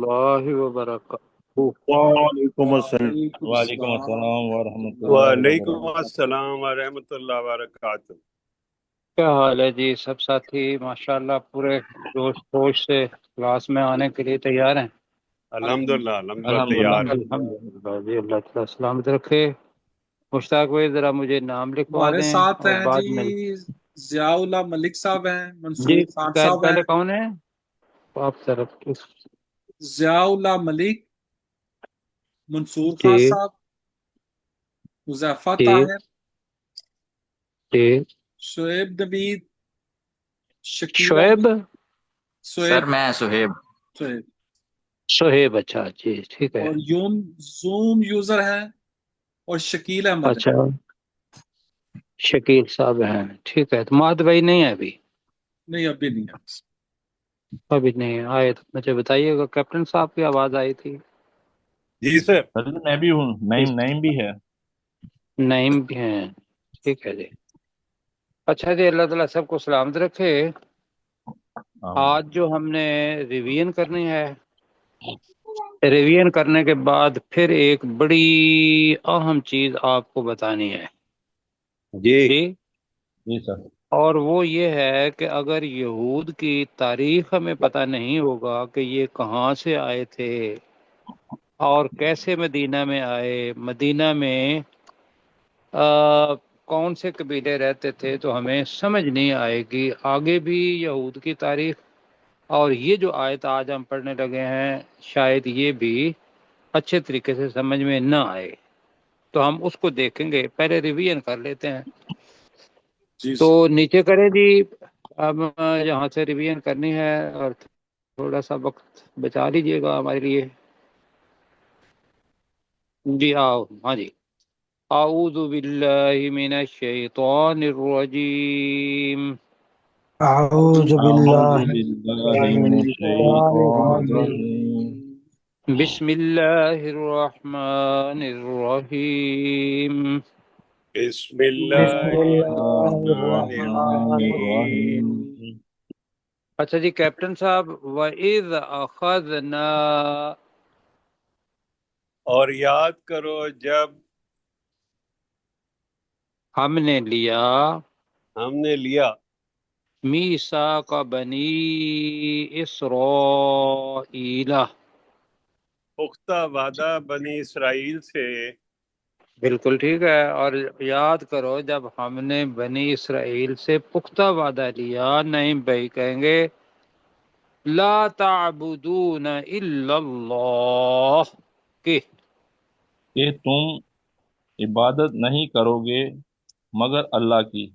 الله وبركاته. وعلیکم السلام۔ وعلیکم وعلیکم السلام۔ السلام ورحمۃ اللہ وعلیکم وبرکاتہ۔ السلام ورحمۃ اللہ وبرکاتہ۔ کیا حال ہے جی؟ سب ساتھی ماشاءاللہ پورے جوش خروش سے کلاس میں آنے کے لیے تیار ہیں؟ الحمدللہ الحمدللہ الحمدللہ۔ تیار ہیں۔ الحمدللہ جی، اللہ تعالیٰ سلامت رکھے۔ مشتاق بھائی ذرا مجھے نام لکھوا ہمارے دیں ساتھ اور ہیں بعد جی میں ضیاء اللہ ملک صاحب ہیں، جی منصور خان خیر صاحب ہیں، پہلے کون ہے آپ طرف کی؟ ضیاء اللہ ملک، منصور خان ٹھیک صاحب، حذیفہ ٹھیک طاہر، ٹھیک۔ شعیب نوید، شکیل شعیب؟ احمد، سر شعیب میں سہیب۔ شعیب شہیب، اچھا جی ٹھیک ہے۔ اور زوم یوزر ہیں اور شکیل احمد ہیں۔ اچھا شکیل صاحب ہیں، ٹھیک ہے۔ تو مہد بھائی نہیں ہے ابھی؟ نہیں ابھی نہیں ہے۔ ابھی نہیں آئے تو مجھے بتائیے گا۔ کیپٹن صاحب کی آواز آئی تھی؟ جی سر۔ حضرت میں بھی ہوں، نعیم بھی ہے۔ نعیم بھی ہیں، ٹھیک ہے جی۔ اچھا جی، اللہ تعالیٰ سب کو سلامت رکھے۔ آمین۔ آج جو ہم نے ریویژن کرنی ہے، ریویژن کرنے کے بعد پھر ایک بڑی اہم چیز آپ کو بتانی ہے جی جی، جی سر۔ اور وہ یہ ہے کہ اگر یہود کی تاریخ ہمیں پتہ نہیں ہوگا کہ یہ کہاں سے آئے تھے اور کیسے مدینہ میں آئے، مدینہ میں کون سے قبیلے رہتے تھے، تو ہمیں سمجھ نہیں آئے گی آگے بھی یہود کی تاریخ۔ اور یہ جو آیت آج ہم پڑھنے لگے ہیں شاید یہ بھی اچھے طریقے سے سمجھ میں نہ آئے، تو ہم اس کو دیکھیں گے۔ پہلے ریویژن کر لیتے ہیں، جی تو سر۔ نیچے کریں جی۔ اب یہاں سے ریویژن کرنی ہے اور تھوڑا سا وقت بچا لیجئے گا ہمارے لیے۔ جی آؤ، ہاں جی۔ اعوذ باللہ من الشیطان الرجیم، أعوذ اعوذ بالله باللہ من من الشيطان الشیطان الرجيم. الرجیم۔ بسم اللہ الرحمن الرحیم۔ بسم بسم اللہ الله الرحمن الرحمن الرحمن الرحیم۔ الرحيم. الرحیم۔ اچھا جی کیپٹن صاحب، وَإِذْ أَخَذْنَا، اور یاد کرو جب ہم نے لیا، ہم نے لیا میثاق بنی اسرائیل، پختہ وعدہ بنی اسرائیل سے۔ بالکل ٹھیک ہے۔ اور یاد کرو جب ہم نے بنی اسرائیل سے پختہ وعدہ لیا، نہیں بھائی کہیں گے لا تعبدون الا اللہ کہ کہ تم عبادت نہیں کرو گے مگر اللہ کی۔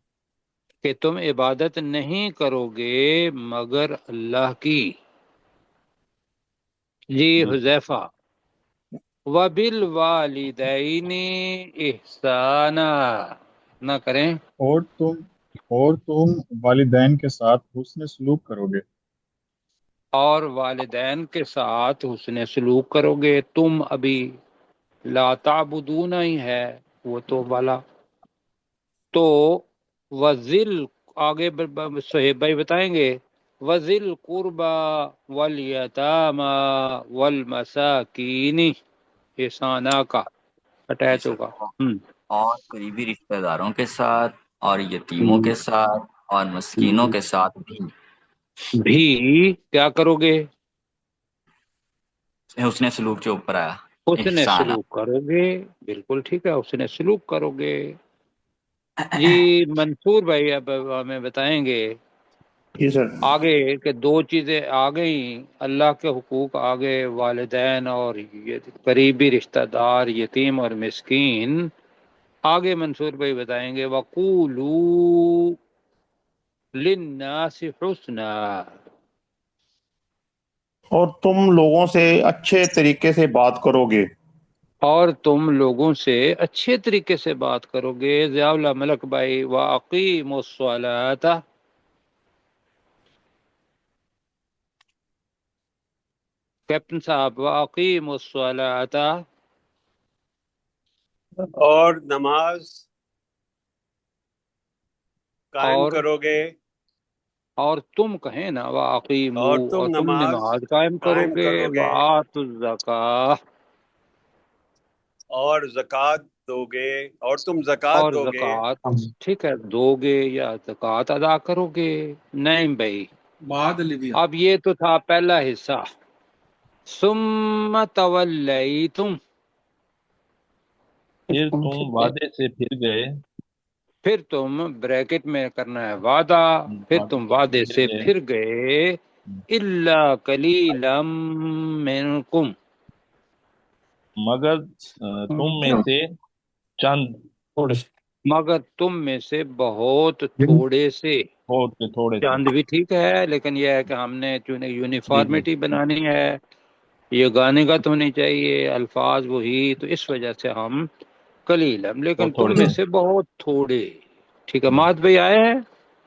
تم عبادت نہیں کرو گے مگر اللہ کی۔ جی جی حذیفہ، وَبِالْوَالِدَيْنِ احسانا، نہ کریں۔ اور تم والدین کے ساتھ حسن سلوک کرو گے۔ اور والدین کے ساتھ حسن سلوک کرو گے۔ تم ابھی لا تعبدون ہی ہے، وہ تو والا تو وزل، آگے صہیب بھائی بتائیں گے، وزل قربا والیتاما والمساکین احسانہ کا جی اٹیچ سر۔ ہوگا۔ اور قریبی رشتہ داروں کے ساتھ اور یتیموں ہم، کے ساتھ اور مسکینوں کے ساتھ بھی بھی کیا کرو گے؟ حسن سلوک جو اوپر آیا، حسن احسانہ۔ سلوک کرو گے، بالکل ٹھیک ہے، حسن سلوک کرو گے۔ جی منصور بھائی اب ہمیں بتائیں گے جی سر۔ آگے کہ دو چیزیں آ گئیں، اللہ کے حقوق آگے، والدین اور یہ قریبی رشتہ دار، یتیم اور مسکین آگے۔ منصور بھائی بتائیں گے وَقُولُوا لِلنَّاسِ حُسْنًا، اور تم لوگوں سے اچھے طریقے سے بات کرو گے۔ اور تم لوگوں سے اچھے طریقے سے بات کرو گے۔ ضیاء اللہ ملک بھائی وَأَقِیمُوا الصَّلَاةَ، کیپٹن صاحب وَأَقِیمُوا الصَّلَاةَ، اور نماز قائم اور کرو گے۔ اور تم کہیں نا واقیمو، اور تم اور تم نماز نماز قائم کرو قائم گے، کرو گے وآتوا الزکاۃ، اور زکوٰۃ دو گے، اور تم زکوٰۃ اور دو گے زکوٰۃ ٹھیک ہے دو گے یا زکوٰۃ ادا کرو گے. نہیں بھائی، بعد اللي دي اب یہ تو تھا پہلا حصہ. ثم تولیتم، پھر تم وعدے سے پھر گئے، پھر تم بریکٹ میں کرنا ہے وعدہ، پھر تم وعدے سے پھر گئے. الا قلیلا منکم، مگر تم میں سے چند، مگر تم میں سے بہت تھوڑے سے. تھوڑے سے. چاند بھی ٹھیک ہے، لیکن یہ ہے کہ ہم نے چونکہ جی یونیفارمٹی بنانی ہے، یہ گانے گت ہونی چاہیے، الفاظ وہی، تو اس وجہ سے ہم قلیل، لیکن وہ تم تھوڑے میں سے. سے بہت تھوڑے. ٹھیک ہے، مہد بھائی آئے ہیں.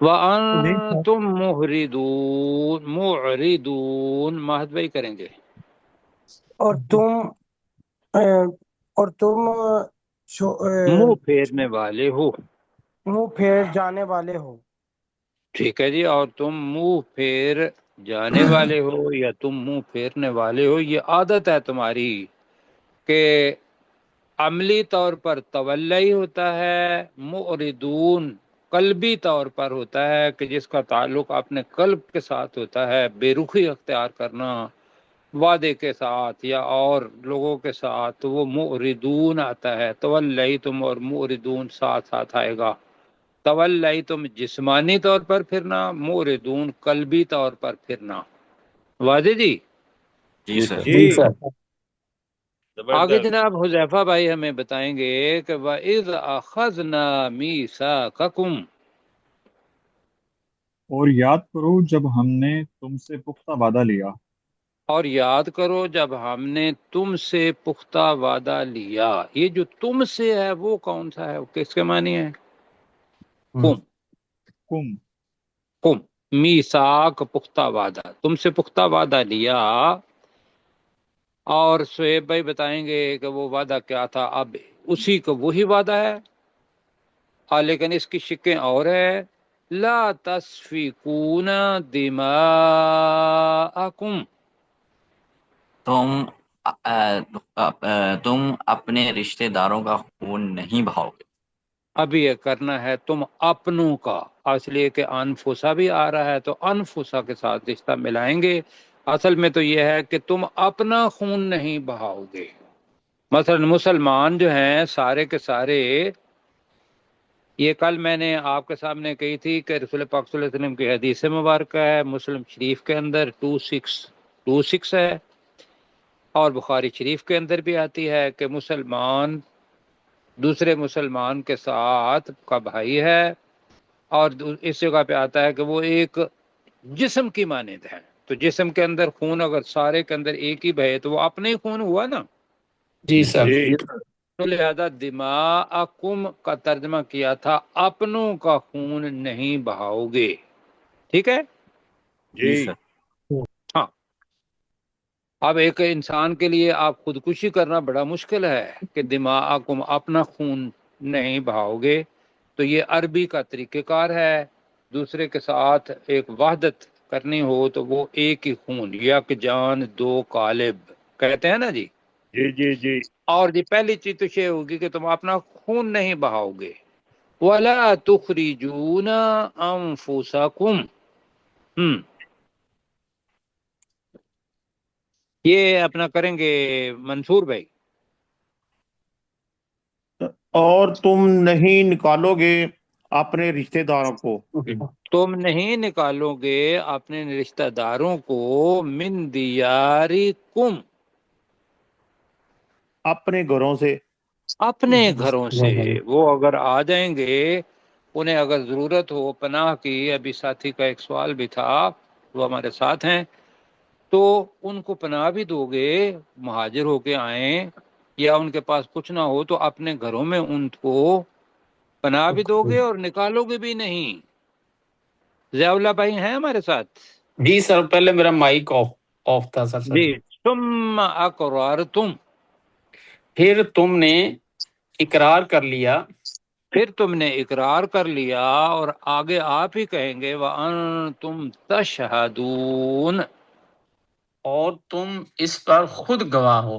وَأَنْتُمْ مُعْرِضُونَ، مہد بھائی کریں گے. اور تم اور تم منہ پھیرنے والے ہو. منہ پھیر جانے والے ہو. ٹھیک ہے جی، اور تم منہ پھیر جانے والے ہو یا تم منہ پھیرنے والے ہو. یہ عادت ہے تمہاری کہ عملی طور پر تولی ہوتا ہے، معرضون قلبی طور پر ہوتا ہے کہ جس کا تعلق اپنے قلب کے ساتھ ہوتا ہے، بے رخی اختیار کرنا وعدے کے ساتھ یا اور لوگوں کے ساتھ، تو وہ معرضون آتا ہے. تولی تم اور معرضون ساتھ ساتھ آئے گا. تولی تم جسمانی طور پر پھرنا، معرضون قلبی طور پر پھرنا. واضح جی. جی سر. جی آگے زبردست. جناب حذیفہ بھائی ہمیں بتائیں گے کہ وَإِذْ أَخَذْنَا مِيثَاقَكُمْ، اور یاد کرو جب ہم نے تم سے پختہ وعدہ لیا. اور یاد کرو جب ہم نے تم سے پختہ وعدہ لیا. یہ جو تم سے ہے وہ کون سا ہے، کس کے معنی ہے؟ کم. کم. کم میثاق پختہ وعدہ، تم سے پختہ وعدہ لیا. اور شعیب بھائی بتائیں گے کہ وہ وعدہ کیا تھا. اب اسی کا وہی وعدہ ہے، لیکن اس کی شکیں اور ہے. لا تسفکون دماءکم، تم اپنے رشتہ داروں کا خون نہیں بہاؤ گے. اب یہ کرنا ہے تم اپنوں کا، اس لیے کہ انفسا بھی آ رہا ہے تو انفسا کے ساتھ رشتہ ملائیں گے. اصل میں تو یہ ہے کہ تم اپنا خون نہیں بہاؤ گے. مثلا مسلمان جو ہیں سارے کے سارے، یہ کل میں نے آپ کے سامنے کہی تھی کہ رسول پاک صلی اللہ علیہ وسلم کی حدیث مبارکہ ہے، مسلم شریف کے اندر 2626 ہے، اور بخاری شریف کے اندر بھی آتی ہے کہ مسلمان دوسرے مسلمان کے ساتھ کا بھائی ہے. اور اس جگہ پہ آتا ہے کہ وہ ایک جسم کی مانند ہے. تو جسم کے اندر خون اگر سارے کے اندر ایک ہی بہے تو وہ اپنے ہی خون ہوا نا. جی تو لہذا دماءکم کا ترجمہ کیا تھا اپنوں کا خون نہیں بہاؤ گے. ٹھیک ہے. جی جی سر. ہاں، اب ایک انسان کے لیے آپ خودکشی کرنا بڑا مشکل ہے کہ دماءکم اپنا خون نہیں بہاؤ گے. تو یہ عربی کا طریقہ کار ہے. دوسرے کے ساتھ ایک وحدت کرنی ہو تو وہ ایک ہی خون، یک جان دو قالب کہتے ہیں نا جی. جی جی جی اور جی پہلی چیز تو یہ ہوگی کہ تم اپنا خون نہیں بہاؤ گے. وَلَا تُخْرِجُونَ أَنفُسَكُمْ، یہ اپنا کریں گے منصور بھائی. اور تم نہیں نکالو گے اپنے رشتہ داروں کو تم نہیں نکالو گے اپنے رشتہ داروں کو من دیارکم، اپنے گھروں سے. اپنے گھروں سے. وہ اگر آ جائیں گے، انہیں اگر ضرورت ہو پناہ کی، ابھی ساتھی کا ایک سوال بھی تھا، وہ ہمارے ساتھ ہیں، تو ان کو پناہ بھی دو گے، مہاجر ہو کے آئیں یا ان کے پاس کچھ نہ ہو تو اپنے گھروں میں ان کو پناہ بھی دو گے اور نکالو گے بھی نہیں. ضیاء اللہ بھائی ہیں ہمارے ساتھ؟ جی سر، پہلے میرا مائک آف تھا سر. جی. ثم اقررتم، پھر تم نے اقرار کر لیا پھر تم نے اقرار کر لیا اور آگے آپ ہی کہیں گے وَأَنْتُمْ تَشْهَدُونَ، اور تم اس پر خود گواہ ہو۔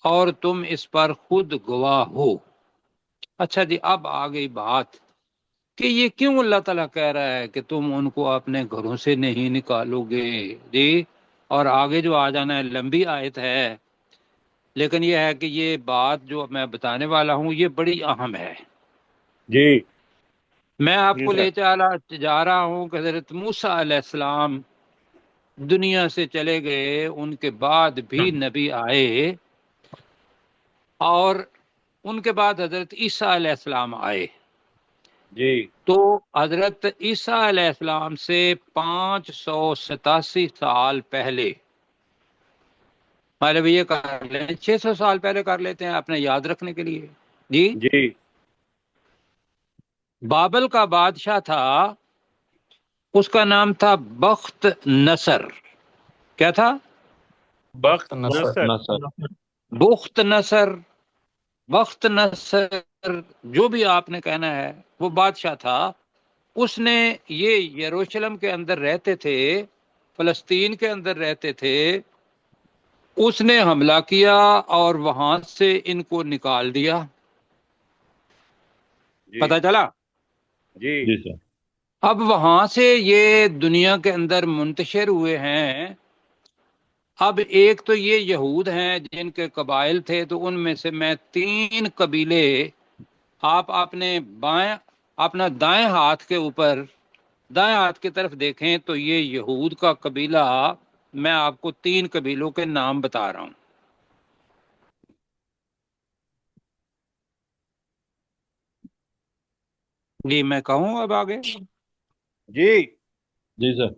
اور تم اس پر خود گواہ ہو۔ اچھا جی، اب آ گئی بات کہ یہ کیوں اللہ تعالیٰ کہہ رہا ہے کہ تم ان کو اپنے گھروں سے نہیں نکالو گے جی، اور آگے جو آ جانا ہے لمبی آیت ہے، لیکن یہ ہے کہ یہ بات جو میں بتانے والا ہوں یہ بڑی اہم ہے۔ جی میں آپ جی کو سر۔ لے جا رہا ہوں کہ حضرت موسیٰ علیہ السلام دنیا سے چلے گئے، ان کے بعد بھی نبی آئے، اور ان کے بعد حضرت عیسیٰ علیہ السلام آئے۔ جی تو حضرت عیسیٰ علیہ السلام سے 587 سال پہلے، مطلب یہ کر لیں 600 سال پہلے کر لیتے ہیں اپنے یاد رکھنے کے لیے جی، جی بابل کا بادشاہ تھا، اس کا نام تھا بخت نصر۔ کیا تھا؟ بخت نصر۔ نصر۔ بخت نصر، بخت نصر، جو بھی آپ نے کہنا ہے، وہ بادشاہ تھا۔ اس نے، یہ یروشلم کے اندر رہتے تھے، فلسطین کے اندر رہتے تھے، اس نے حملہ کیا اور وہاں سے ان کو نکال دیا۔ جی پتہ چلا؟ جی جی سر۔ اب وہاں سے یہ دنیا کے اندر منتشر ہوئے ہیں۔ اب ایک تو یہ یہود ہیں جن کے قبائل تھے، تو ان میں سے میں 3 قبیلے، آپ اپنا دائیں ہاتھ کے اوپر، دائیں ہاتھ کی طرف دیکھیں تو یہ یہود کا قبیلہ، میں آپ کو 3 قبیلوں کے نام بتا رہا ہوں۔ جی میں کہوں اب آگے؟ جی جی سر۔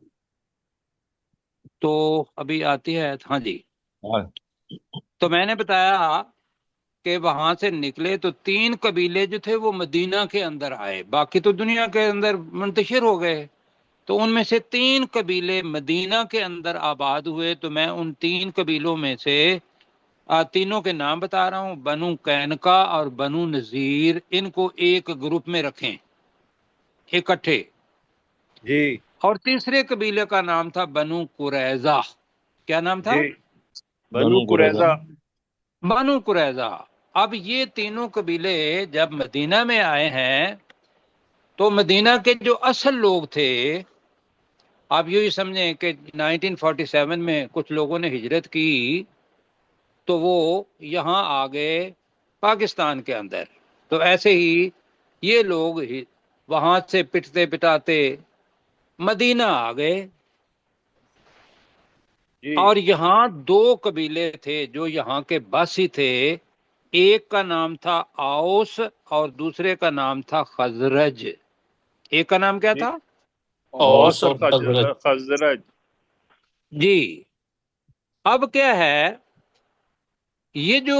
تو ابھی آتی ہے، ہاں جی، ہاں تو میں نے بتایا کہ وہاں سے نکلے تو 3 قبیلے جو تھے وہ مدینہ کے اندر آئے، باقی تو دنیا کے اندر منتشر ہو گئے، تو ان میں سے 3 قبیلے مدینہ کے اندر آباد ہوئے۔ تو میں ان 3 قبیلوں میں سے تینوں کے نام بتا رہا ہوں، بنو قینقا اور بنو نذیر، ان کو ایک گروپ میں رکھیں اکٹھے، جی اور تیسرے قبیلے کا نام تھا بنو قریظہ۔ کیا نام تھا؟ جی بنو قریظہ۔ بنو قریظہ۔ اب یہ تینوں قبیلے جب مدینہ میں آئے ہیں تو مدینہ کے جو اصل لوگ تھے، آپ یوں ہی سمجھیں کہ 1947 میں کچھ لوگوں نے ہجرت کی تو وہ یہاں آ گئے پاکستان کے اندر، تو ایسے ہی یہ لوگ وہاں سے پٹتے پٹاتے مدینہ آ گئے، جی اور یہاں 2 قبیلے تھے جو یہاں کے باسی تھے، ایک کا نام تھا اوس اور دوسرے کا نام تھا خزرج۔ ایک کا نام کیا جی تھا؟ اوس اوس اور اور خزرج۔ خزرج۔ جی۔ اب کیا ہے، یہ جو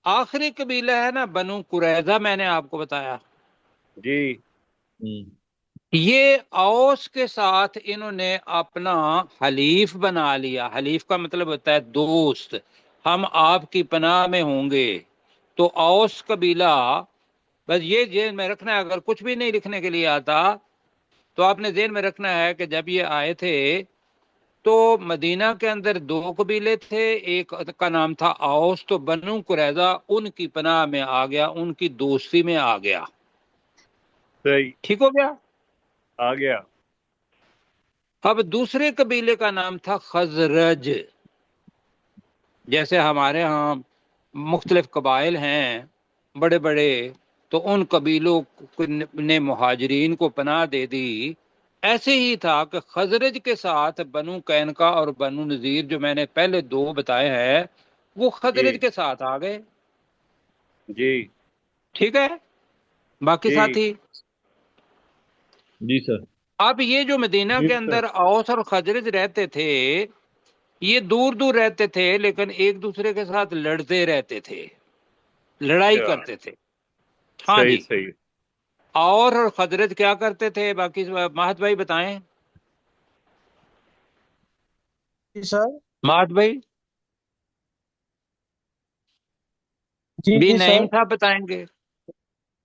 آخری قبیلہ ہے نا بنو قریظہ، میں نے آپ کو بتایا، جی یہ اوس کے ساتھ انہوں نے اپنا حلیف بنا لیا۔ حلیف کا مطلب ہوتا ہے دوست، ہم آپ کی پناہ میں ہوں گے۔ تو اوس قبیلہ، بس یہ ذہن میں رکھنا ہے، اگر کچھ بھی نہیں لکھنے کے لیے آتا تو آپ نے ذہن میں رکھنا ہے کہ جب یہ آئے تھے تو مدینہ کے اندر 2 قبیلے تھے، ایک کا نام تھا اوس، تو بنو قریظہ ان کی پناہ میں آ گیا، ان کی دوستی میں آ گیا۔ صحیح، ٹھیک ہو گیا؟ آ گیا۔ اب دوسرے قبیلے کا نام تھا خزرج۔ جیسے ہمارے ہاں مختلف قبائل ہیں بڑے بڑے، تو ان قبیلوں نے مہاجرین کو پناہ دے دی، ایسے ہی تھا کہ خزرج کے ساتھ بنو قینقا اور بنو نذیر، جو میں نے پہلے 2 بتائے ہیں، وہ خزرج جی کے ساتھ آ گئے۔ جی ٹھیک ہے باقی جی ساتھی؟ جی سر۔ اب یہ جو مدینہ جی کے سر۔ اندر اوس اور خزرج رہتے تھے، یہ دور دور رہتے تھے لیکن ایک دوسرے کے ساتھ لڑتے رہتے تھے، لڑائی اچھا، کرتے تھے۔ ہاں صحیح جی، صحیح۔ اور خزرج کیا کرتے تھے؟ باقی ماہد بھائی بتائیں۔ جی سر۔ ماہد بھائی، جی بھی جی سر۔ نعیم صاحب بتائیں گے۔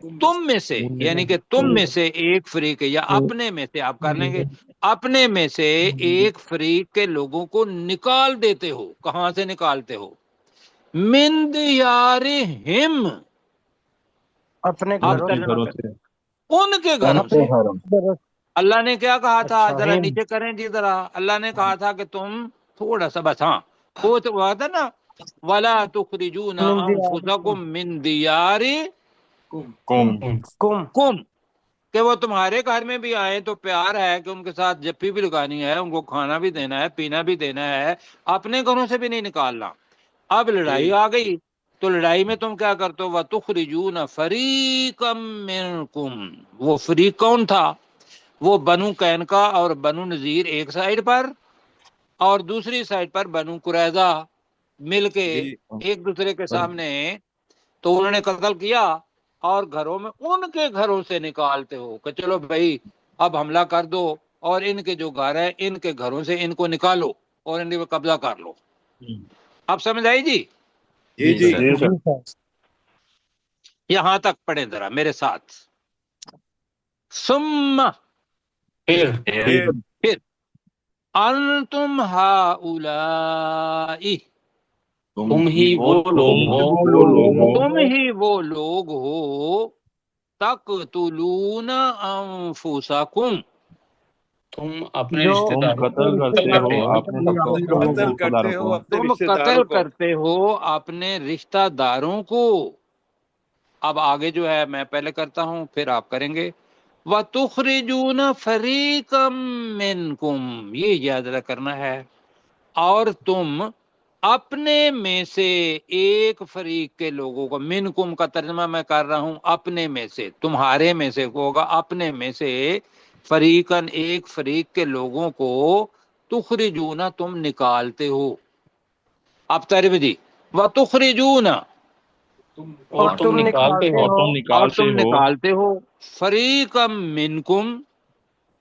تم میں سے، یعنی کہ تم میں سے ایک فریق یا اپنے میں سے، آپ کر لیں گے اپنے میں سے ایک فریق کے لوگوں کو نکال دیتے ہو. کہاں سے نکالتے ہو؟ من دیارہم، اپنے آپ گھروں ترجمہ گھروں کریں سے ان کے گھروں سے. اللہ نے کیا کہا تھا؟ اچھا ذرا نیچے کریں جی ذرا. اللہ نے کہا تھا کہ تم تھوڑا سا بس، ہاں وہ تو ہوا تھا نا، ولا تخرجون من انفسکم من دیارکم، کم کہ وہ تمہارے گھر میں بھی آئے تو پیار ہے کہ ان کے ساتھ جپی بھی لگانی ہے، ان کو کھانا بھی دینا ہے، پینا بھی دینا ہے، اپنے گھروں سے بھی نہیں نکالنا. اب لڑائی آ گئی تو لڑائی میں تم کیا کرتے ہو؟ وَتُخْرِجُونَ فَرِيقًا مِّنْكُمْ، وہ فریق کون تھا؟ وہ بنو قینقاع اور بنو نذیر ایک سائیڈ پر، اور دوسری سائیڈ پر بنو قریظہ مل کے جی ایک دوسرے کے سامنے، تو انہوں نے قتل کیا اور گھروں میں ان کے گھروں سے نکالتے ہو کہ چلو بھائی اب حملہ کر دو، اور ان کے جو گھر ہے ان کے گھروں سے ان کو نکالو اور ان پہ قبضہ کر لو. اب سمجھ آئی جی؟ جی جی جی سر یہاں تک پڑھیں ذرا میرے ساتھ. ثم، پھر پھر انتم ہؤلاء، تم ہی وہ لوگ ہو تم ہی وہ لوگ ہو، تقتلون انفسکم، تم اپنے جو رشتہ تم داروں قتل کو کرتے کرتے ہو ہو اپنے رشتے داروں قتل رشتہ کرتے داروں ہو کو. اپنے تم رشتے قتل داروں کو. کرتے ہو اپنے رشتہ داروں کو. اب آگے جو ہے میں پہلے کرتا ہوں پھر آپ کریں گے. وَتُخْرِجُونَ فَرِيقًا مِّنْكُمْ، یہ یاد کرنا ہے، اور تم اپنے میں سے ایک فریق کے لوگوں کو، منکم کا ترجمہ میں کر رہا ہوں اپنے میں سے، تمہارے میں سے ہوگا اپنے میں سے، فریقاً ایک فریق کے لوگوں کو، تخرجون تم نکالتے ہو. اب ترجمہ جی، وَتُخْرِجُونَ اور تم نکالتے ہو اور تم اور نکالتے تم ہو نکالتے ہو فریقا منکم،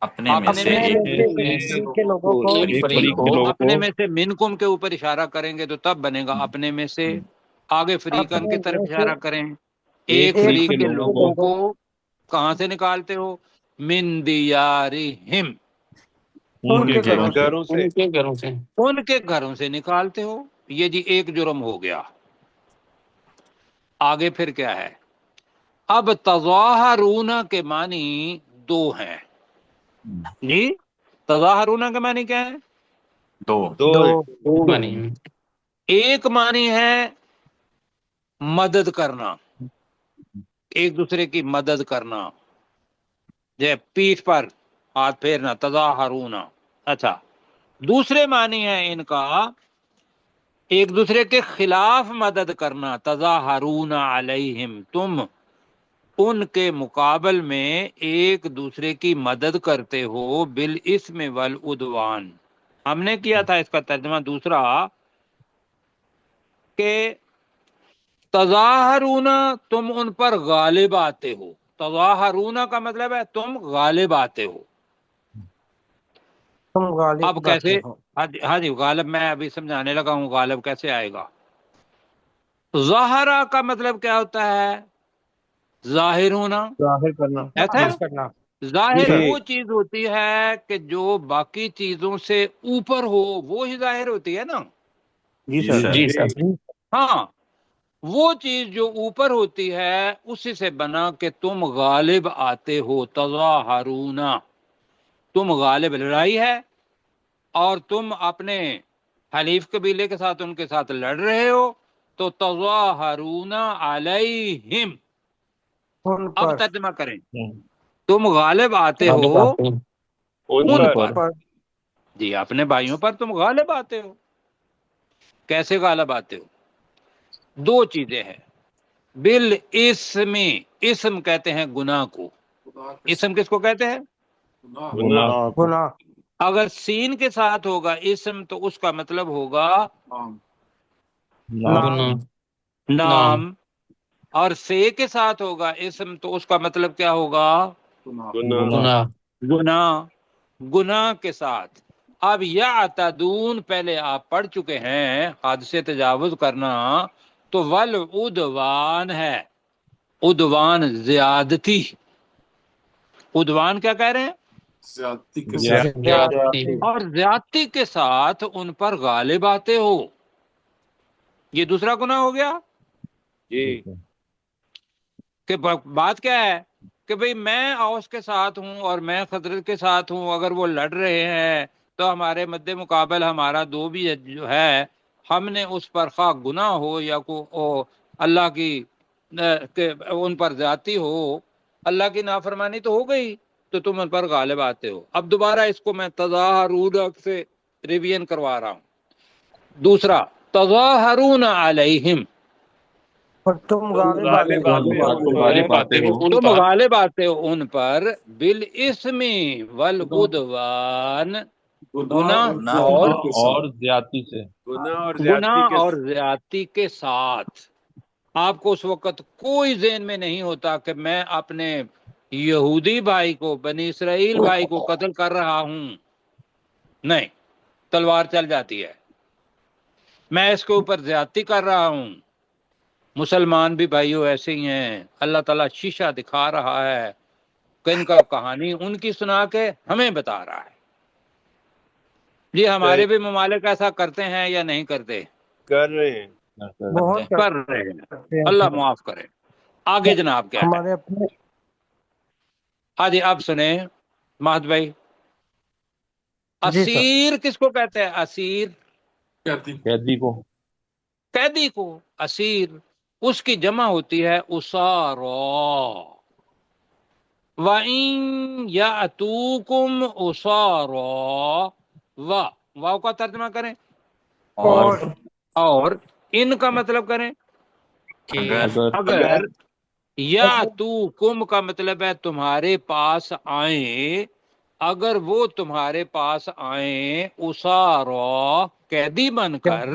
اپنے میں اپنے سے میں اپنے سے میں سے میں ایک سے فریق کے لوگوں کو ایک ایک فریق فریق کو، کے لوگوں اپنے کو. میں سے منکم کے اوپر اشارہ کریں گے تو تب بنے گا اپنے میں سے. آگے فریقن اپنے کی طرف میں سے اشارہ کریں، ایک ایک ایک فریق فریق کے کے فریق لوگوں کے کو لوگوں لوگوں کو کہاں سے نکالتے ہو؟ من دیارہم، ان ان کے کے ان کے گھروں گھروں سے. گھروں سے. ان کے گھروں سے. ان کے گھروں سے نکالتے ہو. یہ جی ایک جرم ہو گیا. آگے پھر کیا ہے؟ اب تظاہرون کے معنی دو ہیں جی. تظاہرون کے معنی کیا ہے؟ دو. دو دو ہیں. وہ بنی ایک معنی ہے مدد کرنا، ایک دوسرے کی مدد کرنا، جے پیٹھ پر ہاتھ پھیرنا، تظاہرون. اچھا، دوسرے معنی ہے ان کا ایک دوسرے کے خلاف مدد کرنا، تظاہرون علیہم، تم ان کے مقابل میں ایک دوسرے کی مدد کرتے ہو، بالاسم والعدوان. ہم نے کیا تھا اس کا ترجمہ دوسرا کہ تظاہرون تم ان پر غالب آتے ہو. تظاہرون کا مطلب ہے تم غالب آتے ہو. تم غالب اب آتے کیسے؟ ہو. ہاں جی، غالب میں ابھی سمجھانے لگا ہوں غالب کیسے آئے گا. ظاہرہ کا مطلب کیا ہوتا ہے؟ ظاہر ہونا. ظاہر کرنا. ایسا ظاہر ہے؟ کرنا. ظاہر جی وہ چیز ہوتی ہے کہ جو باقی چیزوں سے اوپر ہو، وہ ہی ظاہر ہوتی ہے نا. جی سر. جی سر. ہاں، وہ چیز جو اوپر ہوتی ہے اسی سے بنا کہ تم غالب آتے ہو. تظاہرون، تم غالب، لڑائی ہے اور تم اپنے حلیف قبیلے کے ساتھ ان کے ساتھ لڑ رہے ہو، تو تظاہرون علیہم. ان اب پر ترجمہ کریں، تم غالب آتے ہو غالب آتے ہیں. ان ان پر. پر، جی اپنے بھائیوں پر تم غالب آتے ہو. کیسے غالب آتے ہو؟ دو چیزیں ہیں. بالاسم، اسم کہتے ہیں گناہ کو. اسم کس کو کہتے ہیں؟ گناہ. گناہ. اگر سین کے ساتھ ہوگا اسم تو اس کا مطلب ہوگا نام. گناہ. نام. نام، اور سے کے ساتھ ہوگا اسم تو اس کا مطلب کیا ہوگا؟ گناہ. گناہ. گناہ. گناہ کے ساتھ. اب یعتدون پہلے آپ پڑھ چکے ہیں، حد سے تجاوز کرنا، تو والعدوان ہے. عدوان زیادتی، عدوان کیا کہہ رہے ہیں؟ زیادتی کے زیادتی اور زیادتی کے ساتھ ان پر غالب آتے ہو، یہ دوسرا گناہ ہو گیا۔ جی کہ بات کیا ہے کہ بھئی میں اوس کے ساتھ ہوں اور میں خضرت کے ساتھ ہوں، اگر وہ لڑ رہے ہیں تو ہمارے مد مقابل ہمارا دو بھی جو ہے، ہم نے اس پر خواہ گناہ ہو یا اللہ کی کہ ان پر زیادتی ہو، اللہ کی نافرمانی تو ہو گئی، تو تم ان پر غالب آتے ہو۔ اب دوبارہ اس کو میں تظاہرون سے ریویژن کروا رہا ہوں۔ دوسرا، تظاہرون علیہم، اور تم غالب آتے غالب آتے ہو تم غالب آتے ہو ان تم پر غالب آتے ہو ان پر بالاسم والعدوان، گناہ گناہ اور اور زیادتی سے، گناہ اور زیادتی کے ساتھ۔ آپ کو اس وقت کوئی ذہن میں نہیں ہوتا کہ میں اپنے یہودی بھائی کو، بنی اسرائیل بھائی کو قتل کر رہا ہوں، نہیں، تلوار چل جاتی ہے، میں اس کے اوپر زیادتی کر رہا ہوں۔ مسلمان بھی بھائیوں ایسے ہی ہیں، اللہ تعالیٰ شیشہ دکھا رہا ہے کہ ان کا کہانی ان کی سنا کے ہمیں بتا رہا ہے۔ جی ہمارے بھی ممالک ایسا کرتے ہیں یا نہیں کرتے؟ کر رہے ہیں۔ بہت کر رہے ہیں، کرتے ہیں اللہ معاف کرے۔ آگے جناب کیا ہے؟ ہمارے اپنے ہاں جی اب سنیں مہد بھائی، جی سر، اسیر کس کو کہتے ہیں؟ اسیر قیدی کو، قیدی کو اسیر، اس کی جمع ہوتی ہے اسارا، وَإِن يَأْتُوكُمْ أُسَارَىٰ، واو کا ترجمہ کریں، اور ان کا مطلب کریں، کہ اگر یاتوکم کا مطلب ہے تمہارے پاس آئیں، اگر وہ تمہارے پاس آئیں اسارا قیدی بن کر،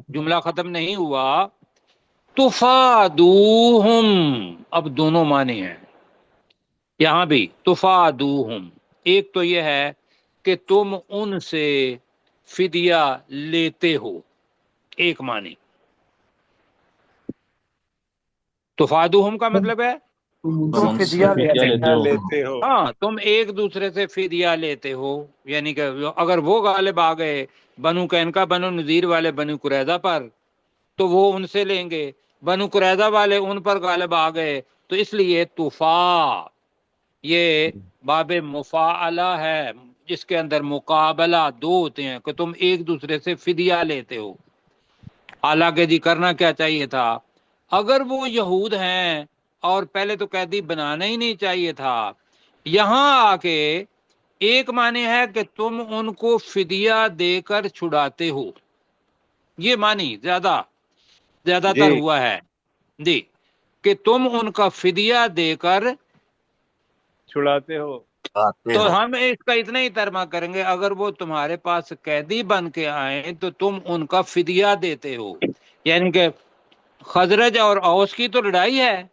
جملہ ختم نہیں ہوا، تفادوہم، اب دونوں معنی ہیں یہاں بھی، تفادوہم، ایک تو یہ ہے کہ تم ان سے فدیہ لیتے ہو، ایک معنی، تفادوہم کا مطلب ہے تم فدیہ لیتے ہو۔ ہاں تم ایک دوسرے سے فدیہ لیتے ہو، یعنی کہ اگر وہ غالب آ گئے بنو قینقاع بنو نذیر والے بنو قریظہ پر تو وہ ان سے لیں گے، بنو قریظہ والے ان پر غالب آ گئے، تو اس لیے تفا یہ باب مفاعلہ ہے جس کے اندر مقابلہ دو ہوتے ہیں، کہ تم ایک دوسرے سے فدیہ لیتے ہو۔ حالانکہ جی کرنا کیا چاہیے تھا، اگر وہ یہود ہیں اور پہلے تو قیدی بنانا ہی نہیں چاہیے تھا، یہاں آ کے ایک معنی ہے کہ تم ان کو فدیہ دے کر چھڑاتے ہو، یہ معنی زیادہ تر ہوا ہے جی، کہ تم ان کا فدیہ دے کر چھڑاتے ہو۔ تو ہم اس کا اتنا ہی ترجمہ کریں گے، اگر وہ تمہارے پاس قیدی بن کے آئیں تو تم ان کا فدیہ دیتے ہو، یعنی کہ خزرج اور اوس کی تو لڑائی ہے،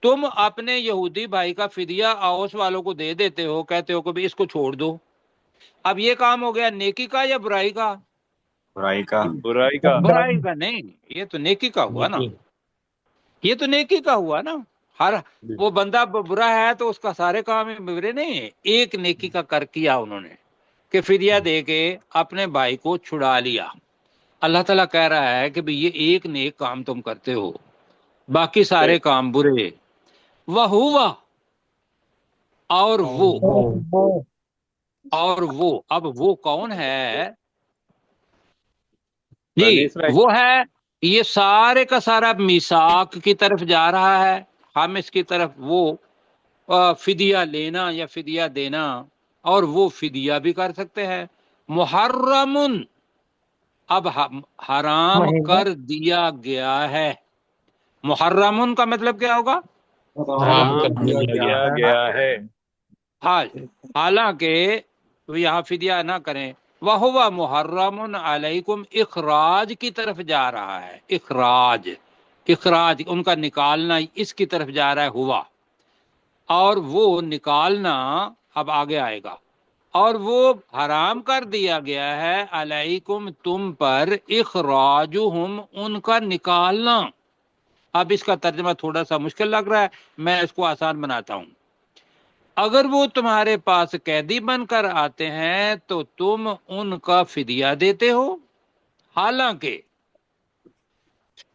تم اپنے یہودی بھائی کا فدیہ اوس والوں کو دے دیتے ہو، کہتے ہو کہ بھی اس کو چھوڑ دو۔ اب یہ کام ہو گیا نیکی کا یا برائی کا؟ برائی کا برائی کا۔ برائی کا نہیں، یہ تو نیکی کا ہوا نا، یہ تو نیکی کا ہوا نا۔ ہر وہ بندہ برا ہے تو اس کا سارے کام برے نہیں ہیں، ایک نیکی کا کر کیا انہوں نے کہ فدیہ دے کے اپنے بھائی کو چھڑا لیا۔ اللہ تعالیٰ کہہ رہا ہے کہ یہ ایک نیک کام تم کرتے ہو، باقی سارے کام برے۔ وَهُوَ، اور وہ اب وہ کون ہے جی؟ وہ ہے، یہ سارے کا سارا میثاق کی طرف جا رہا ہے، ہم اس کی طرف وہ فدیہ لینا یا فدیہ دینا، اور وہ فدیہ بھی کر سکتے ہیں۔ محرم، اب حرام کر دیا گیا ہے، محرم کا مطلب کیا ہوگا؟ حرام کر دیا کیا گیا ہے۔ حالانکہ یہاں فدیہ نہ کریں، وَهُوَ مُحَرَّمٌ عَلَيْكُمْ، اخراج کی طرف جا رہا ہے، اخراج ان کا نکالنا اس کی طرف جا رہا ہے ہوا، اور وہ نکالنا اب آگے آئے گا، اور وہ حرام کر دیا گیا ہے علیکم تم پر، اخراجہم ان کا نکالنا، اب اس کا ترجمہ تھوڑا سا مشکل لگ رہا ہے، میں اس کو آسان بناتا ہوں۔ اگر وہ تمہارے پاس قیدی بن کر آتے ہیں تو تم ان کا فدیہ دیتے ہو، حالانکہ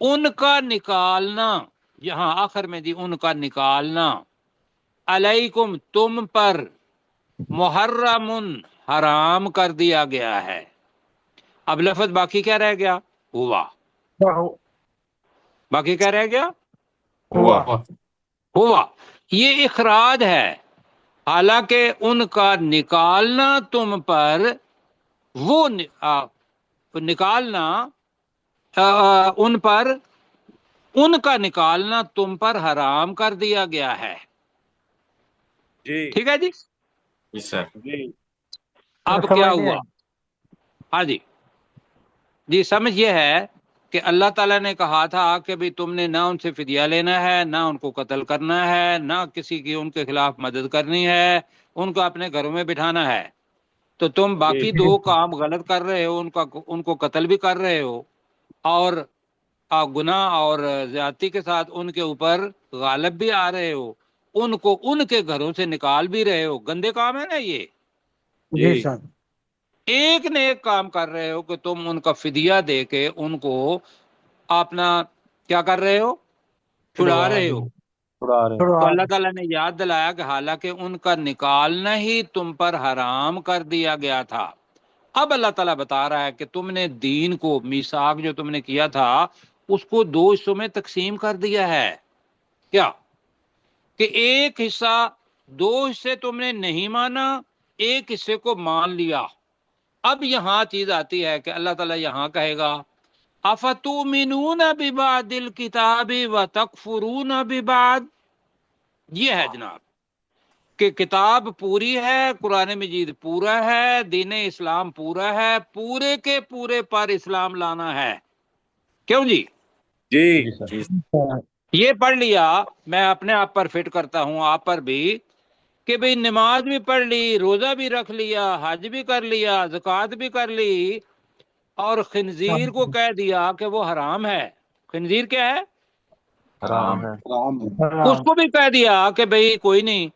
ان کا نکالنا، یہاں آخر میں دی ان کا نکالنا، علیکم تم پر، محرم حرام کر دیا گیا ہے۔ اب لفظ باقی کیا رہ گیا؟ ہوا۔ باقی کیا رہ گیا؟ ہوا۔ ہوا۔ یہ اخراج ہے، حالانکہ ان کا نکالنا تم پر، وہ نکالنا ان پر، ان کا نکالنا تم پر حرام کر دیا گیا ہے۔ جی ٹھیک ہے جی؟ جی سر۔ جی اب سمجھ کیا نہیں ہوا؟ ہاں جی جی، سمجھ یہ ہے کہ اللہ تعالیٰ نے کہا تھا کہ بھی تم نے نہ ان سے فدیہ لینا ہے، نہ ان کو قتل کرنا ہے، نہ کسی کی ان کے خلاف مدد کرنی ہے، ان کو اپنے گھروں میں بٹھانا ہے۔ تو تم باقی جی دو کام غلط کر رہے ہو، ان کو قتل بھی کر رہے ہو، اور گناہ اور زیادتی کے ساتھ ان کے اوپر غالب بھی آ رہے ہو، ان کو ان کے گھروں سے نکال بھی رہے ہو۔ گندے کام ہے نا یہ۔ جی سر۔ ایک نیک کام کر رہے ہو کہ تم ان کا فدیہ دے کے ان کو اپنا کیا کر رہے ہو؟ چھڑا رہے ہو۔ تو اللہ تعالیٰ نے یاد دلایا کہ حالانکہ ان کا نکالنا ہی تم پر حرام کر دیا گیا تھا۔ اب اللہ تعالیٰ بتا رہا ہے کہ تم نے دین کو، میثاق جو تم نے کیا تھا، اس کو دو حصوں میں تقسیم کر دیا ہے۔ کیا کہ ایک حصہ، دو حصے تم نے نہیں مانا، ایک حصے کو مان لیا۔ اب یہاں چیز آتی ہے کہ اللہ تعالیٰ یہاں کہے گا افتؤمنون ببعض الکتاب وتکفرون ببعض، یہ ہے جناب کہ کتاب پوری ہے، قرآن مجید پورا ہے، دین اسلام پورا ہے، پورے کے پورے پر اسلام لانا ہے۔ کیوں جی؟ جی یہ پڑھ لیا، میں اپنے آپ پر فٹ کرتا ہوں، آپ پر بھی، کہ بھئی نماز بھی پڑھ لی، روزہ بھی رکھ لیا، حج بھی کر لیا، زکوٰۃ بھی کر لی، اور خنزیر کو کہہ دیا کہ وہ حرام ہے۔ خنزیر کیا ہے؟ حرام۔ اس کو بھی کہہ دیا کہ بھئی کوئی نہیں،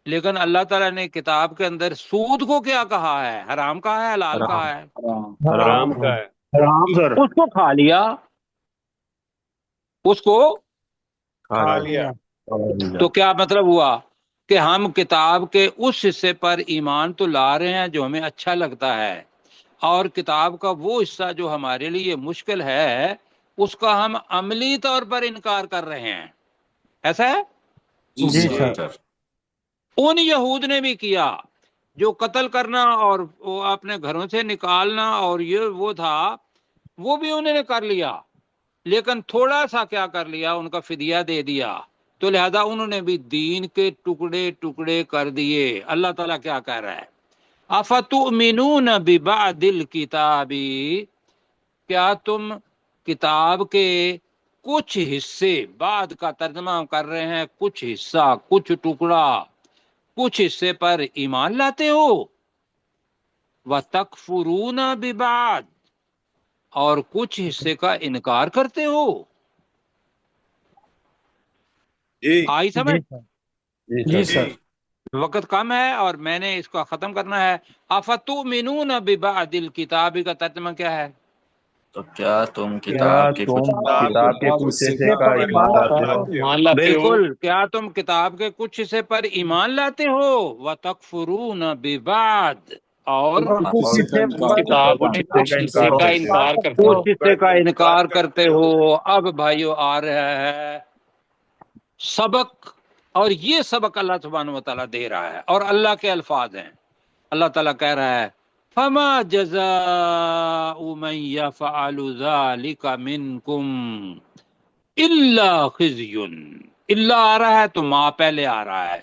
لیکن اللہ تعالیٰ نے کتاب کے اندر سود کو کیا کہا ہے؟ حرام کہا ہے، حلال کہا ہے؟ حرام کا ہے۔ حرام سر۔ اس کو کھا لیا، اس کو کھا لیا۔ تو کیا مطلب ہوا کہ ہم کتاب کے اس حصے پر ایمان تو لا رہے ہیں جو ہمیں اچھا لگتا ہے، اور کتاب کا وہ حصہ جو ہمارے لیے مشکل ہے اس کا ہم عملی طور پر انکار کر رہے ہیں۔ ایسا ہے؟ جی سر۔ ان یہود نے بھی کیا، جو قتل کرنا اور اپنے گھروں سے نکالنا اور یہ وہ تھا، وہ بھی انہوں نے کر لیا، لیکن تھوڑا سا کیا کر لیا، ان کا فدیہ دے دیا، تو لہذا انہوں نے بھی دین کے ٹکڑے ٹکڑے کر دیے۔ اللہ تعالیٰ کیا کہہ رہا ہے؟ افتؤمنون ببعض الکتاب، کیا تم کتاب کے کچھ حصے، بعد کا ترجمہ ہم کر رہے ہیں کچھ حصہ، کچھ ٹکڑا، کچھ حصے پر ایمان لاتے ہو؟ وَتَكْفُرُونَ بِبَعْض، اور کچھ حصے کا انکار کرتے ہو۔ جی آئی سمجھ؟ جی سر۔ وقت کم ہے اور میں نے اس کو ختم کرنا ہے۔ افتؤمنون ببعض الکتاب کا ترجمہ کیا ہے؟ تو کیا تم کیا کتاب کے تم کچھ کتاب کے کچھ حصے کا ایمان لاتے ہو؟ ایمان لاتے ہو؟ بالکل، کیا تم کتاب کے کچھ حصے پر ایمان لاتے ہو؟ وَتَكْفُرُونَ بِبَعْض، اور کتاب کے کچھ حصے کا انکار کرتے ہو۔ کچھ حصے کا انکار کرتے ہو۔ اب بھائیو آ رہا ہے سبق، اور یہ سبق اللہ سبحانہ و تعالیٰ دے رہا ہے، اور اللہ کے الفاظ ہیں۔ اللہ تعالیٰ کہہ رہا ہے فَمَا جَزَاءُ مَن يَفْعَلُ ذَلِكَ مِنكُمْ إِلَّا خِزْيٌ، اللہ آ رہا ہے تو ماں پہلے آ رہا ہے،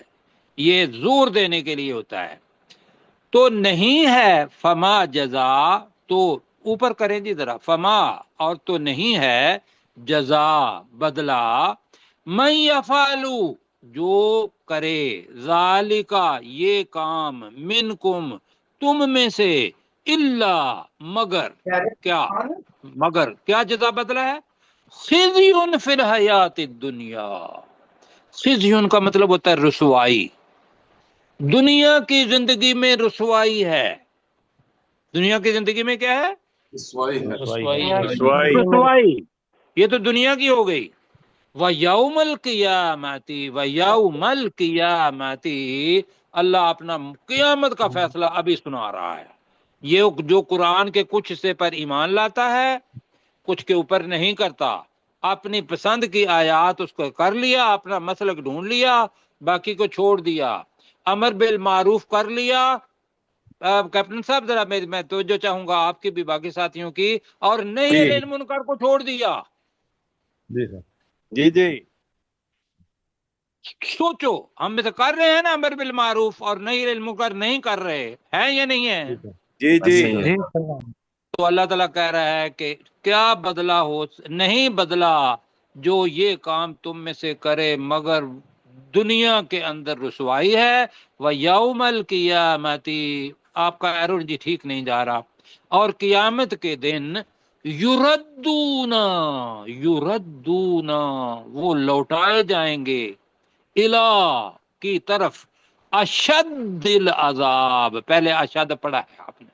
یہ زور دینے کے لیے ہوتا ہے۔ تو نہیں ہے فما جزا، تو اوپر کریں جی ذرا، فما اور تو نہیں ہے جزا، بدلہ، من یفعلو جو کرے، ذالکا یہ کام، منکم تم میں سے، الا مگر، کیا مگر کیا جزا بدلہ ہے؟ خزیٌ فی الحیات الدنیا، خزیٌ کا مطلب ہوتا ہے رسوائی، دنیا کی زندگی میں رسوائی ہے۔ دنیا کی زندگی میں کیا ہے؟ رسوائی رسوائی رسوائی، یہ تو دنیا کی ہو گئی۔ وَيَوْمَ الْقِيَامَةِ، وَيَوْمَ الْقِيَامَةِ، اللہ اپنا قیامت کا فیصلہ ابھی سنا رہا ہے۔ یہ جو قرآن کے کچھ حصے پر ایمان لاتا ہے، کچھ کے اوپر نہیں کرتا، اپنی پسند کی آیات اس کو کر لیا، اپنا مسلک ڈھونڈ لیا، باقی کو چھوڑ دیا، امر بالمعروف کر لیا۔ کیپٹن صاحب ذرا میں توجہ چاہوں گا آپ کی بھی باقی ساتھیوں کی، اور نہیں جی علیہ منکر کو چھوڑ دیا۔ جی سر، جی جی سوچو، ہم میں سے کر رہے ہیں نا امر بالمعروف، اور نہیں علیہ منکر نہیں کر رہے ہیں یا نہیں ہیں؟ جی جی جی سر، تو اللہ تعالیٰ کہہ رہا ہے کہ کیا بدلہ ہو، نہیں بدلا جو یہ کام تم میں سے کرے مگر دنیا کے اندر رسوائی ہے۔ وَيَوْمَ الْقِيَامَةِ، آپ کا ایرر جی ٹھیک نہیں جا رہا، اور قیامت کے دن یردون، یردون، وہ لوٹائے جائیں گے، الہ کی طرف، اشد العذاب، پہلے اشد پڑھا ہے آپ نے،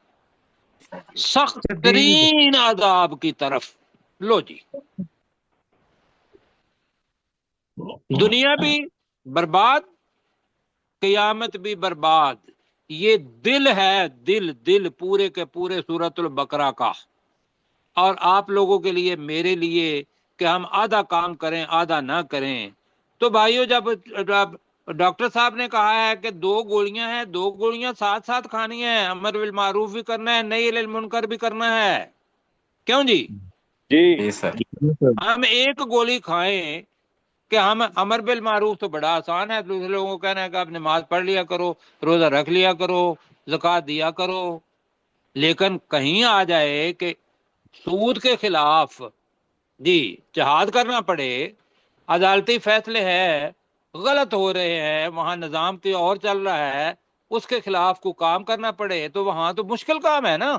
سخت ترین عذاب کی طرف۔ لو جی، دنیا بھی برباد، قیامت بھی برباد۔ یہ دل ہے، دل پورے کے پورے سورۃ البقرہ کا، اور آپ لوگوں کے لیے، میرے لیے، کہ ہم آدھا کام کریں آدھا نہ کریں۔ تو بھائیو، جب ڈاکٹر صاحب نے کہا ہے کہ 2 گولیاں ہیں، 2 گولیاں ساتھ ساتھ کھانی ہیں، امر بالمعروف بھی کرنا ہے، نہی علی المنکر بھی کرنا ہے، کیوں جی؟ جی جی سر، ہم ایک گولی کھائیں کہ ہم امر بالمعروف تو بڑا آسان ہے، دوسرے لوگوں کو کہنا ہے کہ آپ نماز پڑھ لیا کرو، روزہ رکھ لیا کرو، زکوٰۃ دیا کرو، لیکن کہیں آ جائے کہ سود کے خلاف جی جہاد کرنا پڑے، عدالتی فیصلے ہے غلط ہو رہے ہیں، وہاں نظام کی اور چل رہا ہے، اس کے خلاف کو کام کرنا پڑے، تو وہاں تو مشکل کام ہے نا۔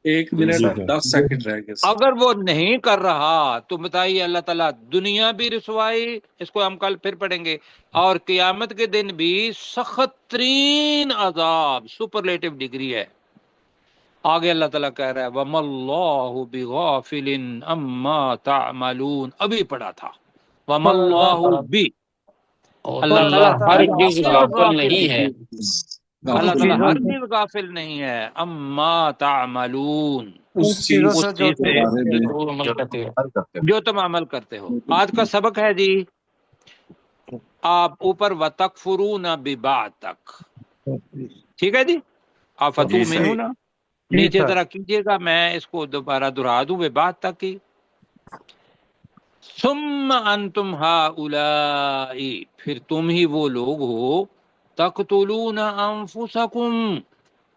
1 منٹ 10 سیکنڈ رہ گئے سر۔ اگر وہ نہیں کر رہا تو بتائیے، اللہ تعالیٰ دنیا بھی رسوائی، اس کو ہم کل پھر پڑھیں گے، اور قیامت کے دن بھی سخت ترین عذاب، سپرلیٹو ڈگری ہے۔ آگے اللہ تعالیٰ کہہ رہا ہے وَمَا اللَّهُ بِغَافِلٍ عَمَّا تَعْمَلُونَ، ابھی پڑھا تھا وَمَا اللَّهُ بِ، اور اللہ اللہ تعالیٰ ہر ہر چیز چیز غافل غافل نہیں نہیں، ہے، اللہ اس تعالیٰ چیزوں ہر سے چیز غافل نہیں ہے، عَمَّا تَعْمَلُونَ، اس اس چیزوں چیز اس سے جو چیز تم سے بارے میں جو عمل جو کرتے ہیں۔ عمل کرتے جو تم عمل کرتے ہو۔ آج کا سبق ہے جی، آپ اوپر وَتَكْفُرُونَ بِبَعْض تک، ٹھیک ہے جی، آپ جی صحیح فَتُؤْمِنُونَ، جی نیچے سر، ذرا کیجئے گا، میں اس کو دوبارہ دہرا دوں، بِبَعْض تک کی، ثم انتم ہؤلاء، پھر تم ہی وہ لوگ ہو، تقتلون انفسکم،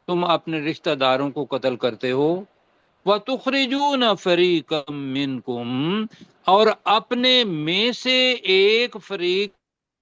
تم اپنے رشتہ داروں کو قتل کرتے ہو، وتخرجون فریقا منکم، اور اپنے میں سے ایک فریق